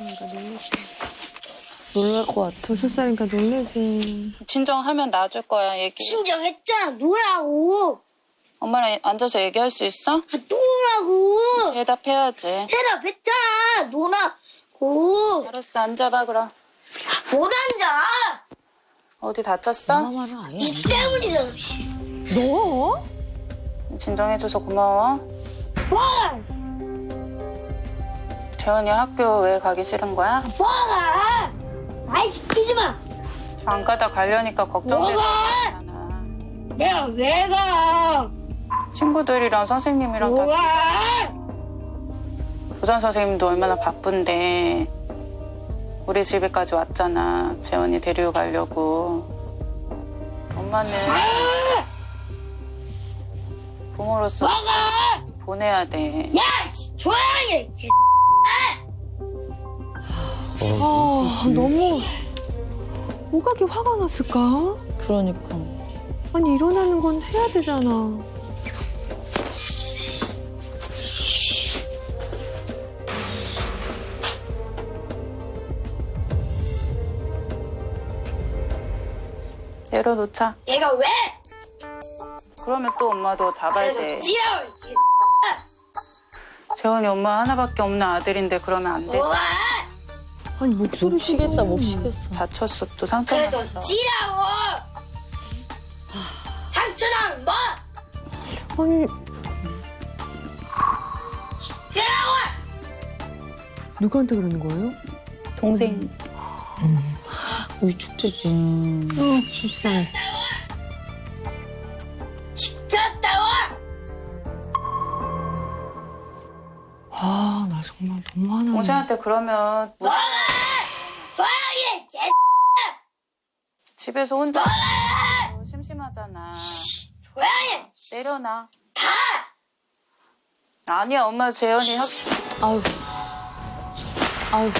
그러니까 놀라지. 놀랄 것 같아. 6살이니까 놀라지. 친정하면 놔줄 거야, 얘기. 친정했잖아. 놀라고. 엄마랑 앉아서 얘기할 수 있어? 놀라고. 대답해야지. 대답했잖아. 놀라고. 알았어, 앉아봐, 그럼. 못 앉아. 어디 다쳤어? 엄마 말은 아예 니 때문이잖아. 씨. 너? 진정해줘서 고마워. 뭐가? 재원이 학교 왜 가기 싫은 거야? 뭐가? 아이 시키지 마. 안 가다 가려니까 걱정돼서 뭐가? 그러잖아. 내가 왜 가? 친구들이랑 선생님이랑 다 뭐가? 교장 선생님도 얼마나 바쁜데 우리 집에까지 왔잖아. 재원이 데리고 가려고. 엄마는 부모로서 뭐가? 보내야 돼. 야, 조용히 해. 개. 너무 뭐가 이렇게 화가 났을까? 그러니까. 아니 일어나는 건 해야 되잖아. 내려놓자. 얘가 왜? 그러면 또 엄마도 잡아야 돼. 찌라고. 재원이 엄마 하나밖에 없는 아들인데 그러면 안 되지. 뭐가? 아니 목소리 못 쉬겠다, 못 쉬겠어. 다쳤어, 또 상처 그래서 났어. 찌라고. 상처 나면 뭐? 아니 그러고. 누구한테 그러는 거예요? 동생. 위축되지. 불쌍해. 시끄럽다고. 아 나 정말 너무 화나. 동생한테 그러면 뭐가? 조용히 해. 개. 집에서 혼자 심심하잖아. 조용히 해. 내려놔. 가. 아니야, 엄마 재현이 아유. 아유.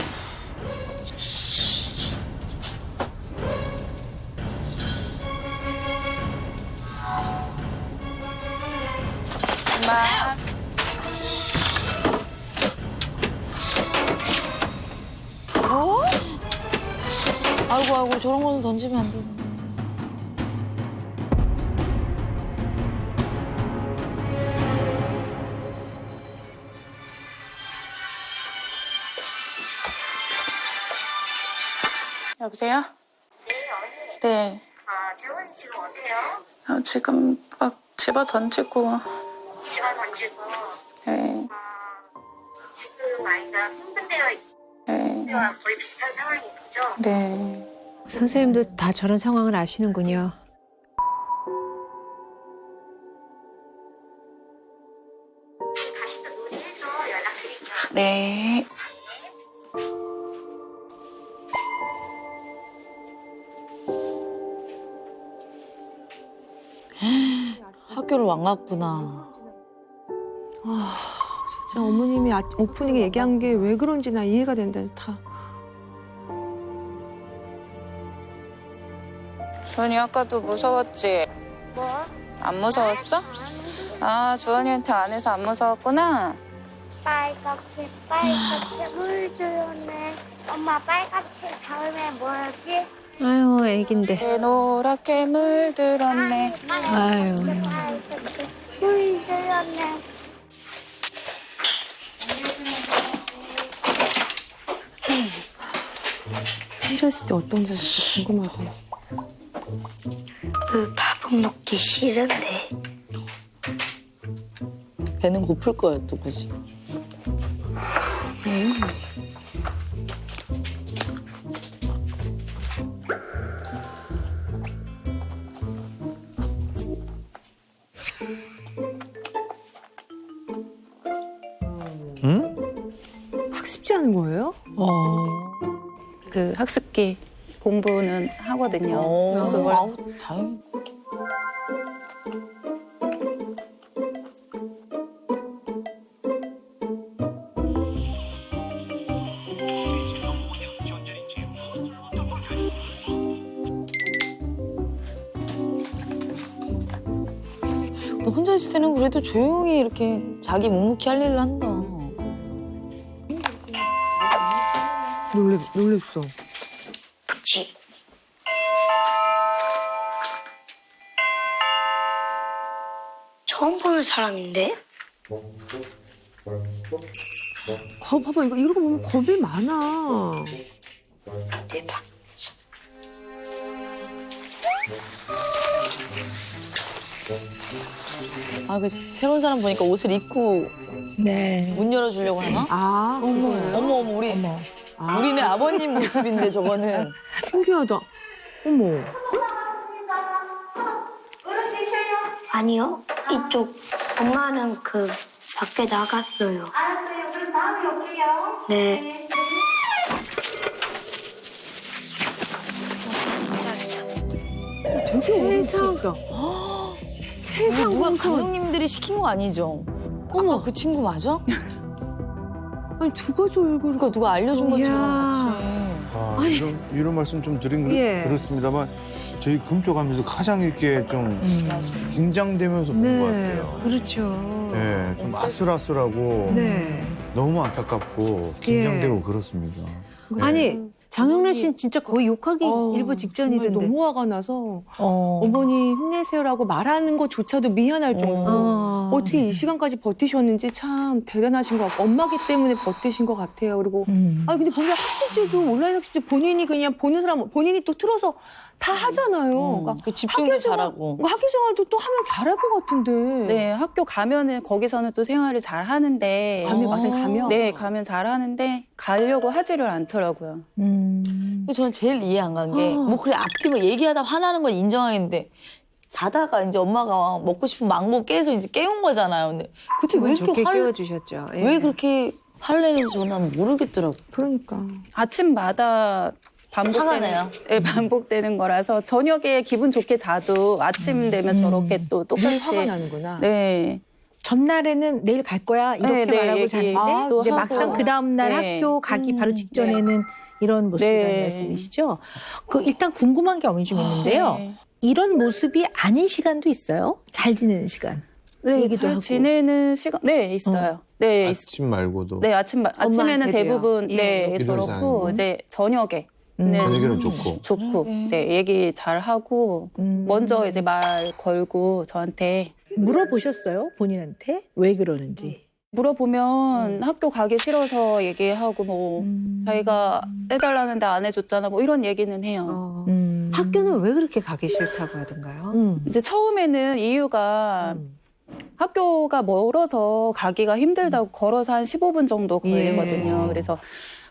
엄마. 어? 아이고, 아이고, 저런 거는 던지면 안 돼. 여보세요? 네, 언니. 네. 아, 재원이 지금 어때요? 지금 막 집어 던지고. 집어 던지고. 네. 지금 아이가 흥분되어 네. 있는 거의 비슷한 상황인 거죠? 네. 선생님도 다 저런 상황을 아시는군요. 다시 또 논의해서 연락드릴게요. 네. 학교를 안 갔구나. 진짜 어머님이 오프닝에 얘기한 게 왜 그런지 나 이해가 된다. 다. 주원이 아까도 무서웠지? 뭐? 안 무서웠어? 아, 주원이한테 안 해서 안 무서웠구나? 빨갛게 물들었네. 엄마 빨갛게 다음에 뭐였지? 아유, 애긴데. 노랗게 물들었네. 아유. 빨갛게 물들었네. 혼자 있을 때 어떤 자세일까 궁금하다. 밥은 먹기 싫은데. 배는 고플 거야, 또, 그지? 학습지 하는 거예요? 그 학습기 공부는 하거든요. 그걸 아우, 다행이다. 너 혼자 있을 때는 그래도 조용히 이렇게 자기 묵묵히 할 일을 한다. 놀랬어. 그치? 처음 보는 사람인데? 봐봐, 이런 거 보면 겁이 많아. 대박. 아, 그 새로운 사람 보니까 옷을 입고 네. 문 열어주려고 하나? 아, 그거예요? 어머, 우리. 우리네 아버님 모습인데 저거는. 신기하다. 어머. 아니요. 이쪽 엄마는 그 밖에 나갔어요. 알았어요. 그럼 다음에 올게요. 네. 되게 세상. 어렵다. 세상 누가 공손. 감독님들이 시킨 거 아니죠? 어머, 그 친구 맞아? 아니, 두 가지 얼굴을. 그러니까 누가 알려준 이야. 것처럼 같이. 아, 이런 말씀 좀 드린 예. 그렇습니다만 저희 금쪽하면서 가장 이렇게 좀 긴장되면서 본 것 네. 같아요. 그렇죠. 네, 좀 아슬아슬하고 네. 너무 안타깝고 긴장되고 그렇습니다. 아니, 장영란 씨는 진짜 거의 욕하기 일보 직전이던데. 정말 너무 화가 나서 어머니 힘내세요라고 말하는 것조차도 미안할 정도로 어떻게 이 시간까지 버티셨는지 참 대단하신 것 같고 엄마기 때문에 버티신 것 같아요. 그리고 아니 근데 보면 학습지도 온라인 학습지 본인이 그냥 보는 사람 본인이 또 틀어서 다 하잖아요. 그러니까 그 집중도 잘하고. 학교 생활도 또 하면 잘할 것 같은데. 네, 학교 가면은 거기서는 또 생활을 잘 하는데. 가면. 네, 가면 잘 하는데 가려고 하지를 않더라고요. 근데 저는 제일 이해 안 간 게, 뭐 그래, 앞뒤 얘기하다 화나는 건 인정하겠는데, 자다가 이제 엄마가 먹고 싶은 망고 깨서 이제 깨운 거잖아요. 근데 그때 왜 이렇게 좋게 깨워주셨죠. 예. 왜 그렇게 화를 내는지 저는 모르겠더라고요. 그러니까. 아침마다 화가 나요? 네, 반복되는 거라서 저녁에 기분 좋게 자도 아침 되면 저렇게 또 늘 화가 똑같이. 나는구나. 네. 전날에는 내일 갈 거야 이렇게 네, 말하고 얘기 자는데 또 이제 하고. 막상 그 다음 날 네. 학교 가기 바로 직전에는 이런 모습이라는 네. 말씀이시죠? 그 일단 궁금한 게 어머니 좀 있는데요. 네. 이런 모습이 아닌 시간도 있어요? 잘 지내는 시간. 네, 얘기도 잘 하고. 지내는 시간, 네, 있어요. 네, 아침 말고도 네, 아침에는 엄마한테도요? 대부분, 예. 네, 기도를 저렇고, 잘하는 이제 저녁에. 저녁에는 좋고. 좋고, 이제 얘기 잘 하고, 먼저 이제 말 걸고 저한테 물어보셨어요? 본인한테? 왜 그러는지. 물어보면 학교 가기 싫어서 얘기하고, 뭐, 자기가 해달라는데 안 해줬잖아, 뭐 이런 얘기는 해요. 학교는 왜 그렇게 가기 싫다고 하던가요? 이제 처음에는 이유가 학교가 멀어서 가기가 힘들다고 걸어서 한 15분 정도 걸리거든요. 예. 그래서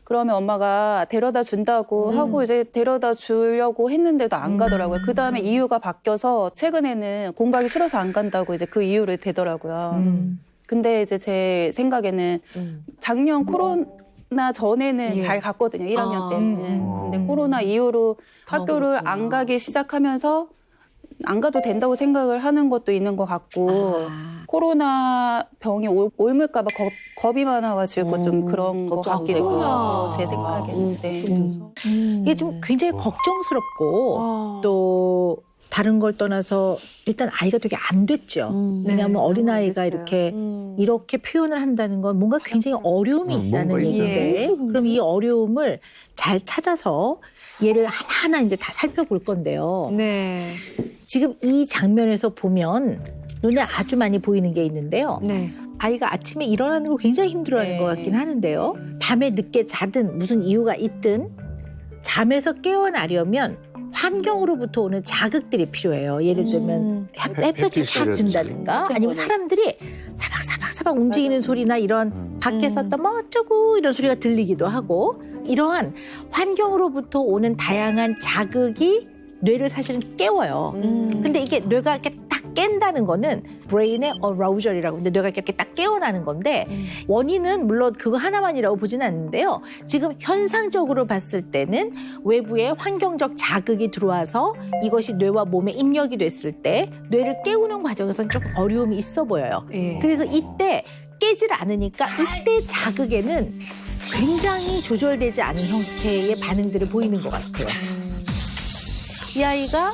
그러면 엄마가 데려다 준다고 하고 이제 데려다 주려고 했는데도 안 가더라고요. 그 다음에 이유가 바뀌어서 최근에는 공부하기 싫어서 안 간다고 이제 그 이유를 대더라고요. 근데 이제 제 생각에는 작년 코로나 전에는 예. 잘 갔거든요. 1학년 아. 때는. 근데 코로나 이후로 더 학교를 그렇구나. 안 가기 시작하면서 안 가도 된다고 생각을 하는 것도 있는 것 같고 코로나 병이 옮을까 봐 겁이 많아가지고 좀 그런 것 걱정되고. 같기도 그렇구나. 하고 제 생각에는. 네. 이게 지금 굉장히 걱정스럽고 아. 또 다른 걸 떠나서 일단 아이가 되게 안 됐죠. 왜냐하면 네, 어린아이가 너무 이렇게 이렇게 표현을 한다는 건 뭔가 굉장히 어려움이 있다는 뭔가 얘기인데 있죠. 그럼 이 어려움을 잘 찾아서 얘를 하나하나 이제 다 살펴볼 건데요. 네. 지금 이 장면에서 보면 눈에 아주 많이 보이는 게 있는데요. 네. 아이가 아침에 일어나는 걸 굉장히 힘들어하는 네. 것 같긴 하는데요. 밤에 늦게 자든 무슨 이유가 있든 잠에서 깨어나려면 환경으로부터 오는 자극들이 필요해요. 예를 들면 햇볕이 착 든다든가 아니면 사람들이 사박사박 움직이는 소리나 이런 밖에서 또 뭐 어쩌고 이런 소리가 들리기도 하고 이러한 환경으로부터 오는 다양한 자극이 뇌를 사실은 깨워요. 근데 이게 뇌가 이렇게 딱 깬다는 거는 브레인의 어라우절이라고 근데 뇌가 이렇게 딱 깨어나는 건데 원인은 물론 그거 하나만이라고 보지는 않는데요. 지금 현상적으로 봤을 때는 외부의 환경적 자극이 들어와서 이것이 뇌와 몸에 입력이 됐을 때 뇌를 깨우는 과정에서는 좀 어려움이 있어 보여요. 예. 그래서 이때 깨질 않으니까 이때 자극에는 굉장히 조절되지 않은 형태의 반응들을 보이는 것 같아요. 이 아이가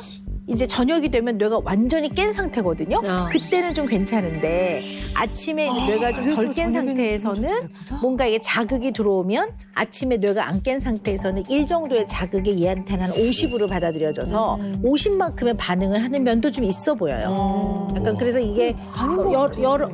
이제 저녁이 되면 뇌가 완전히 깬 상태거든요. 그때는 좀 괜찮은데 아침에 이제 뇌가 좀 덜 깬 상태에서는 뭔가 이게 자극이 들어오면 아침에 뇌가 안 깬 상태에서는 1 정도의 자극이 얘한테는 한 50으로 받아들여져서 50만큼의 반응을 하는 면도 좀 있어 보여요. 약간 그래서 이게 여러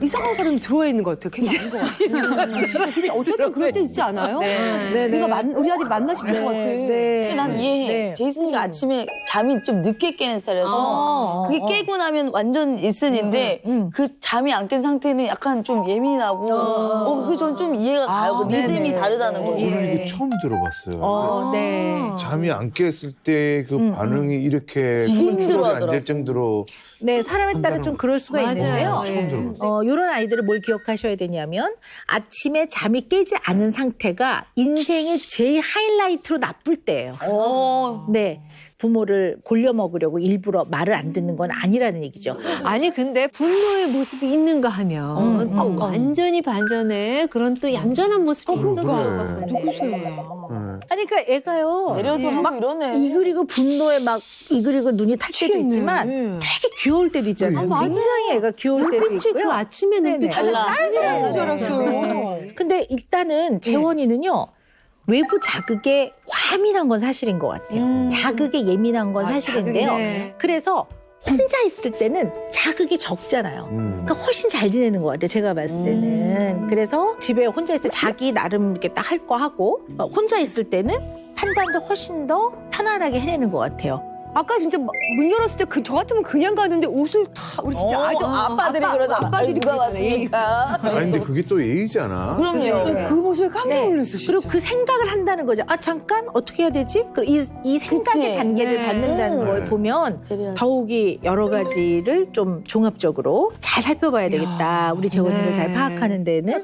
이상한 사람이 들어와 있는 것 같아요. 걔가 아닌 것 같아요. 어쨌든 그럴 때 있지 않아요? 내가 우리 아들이 맞나 싶을 것 같아. 근데 난 이해해. 네. 제이슨 씨가 아침에 잠이 좀 늦게 깨는 스타일이라서 그게 깨고 나면 완전 일순인데 그 잠이 안 깬 상태는 약간 좀 예민하고 그게 전 좀 이해가 가요. 그 리듬이 다르다는 거죠. 저는 이거 처음 들어봤어요. 네. 잠이 안 깼을 때 그 반응이 이렇게 컨트롤이 안 될 정도로 네, 사람에 따라 좀 그럴 수가 있는데요. 처음 들어봤어요. 이런 아이들을 뭘 기억하셔야 되냐면 아침에 잠이 깨지 않은 상태가 인생의 제일 하이라이트로 나쁠 때예요. 네. 부모를 골려 먹으려고 일부러 말을 안 듣는 건 아니라는 얘기죠. 아니 근데 분노의 모습이 있는가 하면 또 완전히 반전에 그런 또 얌전한 모습이 있었어요. 그래. 누구세요? 아니 그러니까 애가요. 내려도 하고 이러네. 이그리고 분노에 막 이그리고 눈이 탈 때도 취했네. 있지만 되게 귀여울 때도 있잖아요. 아, 맞아요. 굉장히 애가 귀여울 때도 눈빛이 있고요. 그 아침에 눈빛이 달라. 다른 사람인 줄 알았어요. 근데 일단은 재원이는요. 외부 자극에 과민한 건 사실인 것 같아요. 자극에 예민한 건 사실인데요. 자극이네. 그래서 혼자 있을 때는 자극이 적잖아요. 그러니까 훨씬 잘 지내는 것 같아요. 제가 봤을 때는. 그래서 집에 혼자 있을 때 자기 나름 이렇게 딱 할 거 하고 혼자 있을 때는 판단도 훨씬 더 편안하게 해내는 것 같아요. 아까 진짜 문 열었을 때 저 같으면 그냥 가는데 옷을 다 우리 진짜 아빠들이 그러잖아. 아빠들이 누가 그러잖아. 왔습니까? 아니 근데 그게 또 예의잖아. 그럼요. 그 모습에 깜짝 놀랐어. 진짜. 그리고 그 생각을 한다는 거죠. 아 잠깐 어떻게 해야 되지? 이 생각의 그치. 단계를 네. 받는다는 걸 보면 더욱이 여러 가지를 좀 종합적으로 잘 살펴봐야 되겠다. 우리 재원이를 네. 잘 파악하는 데는.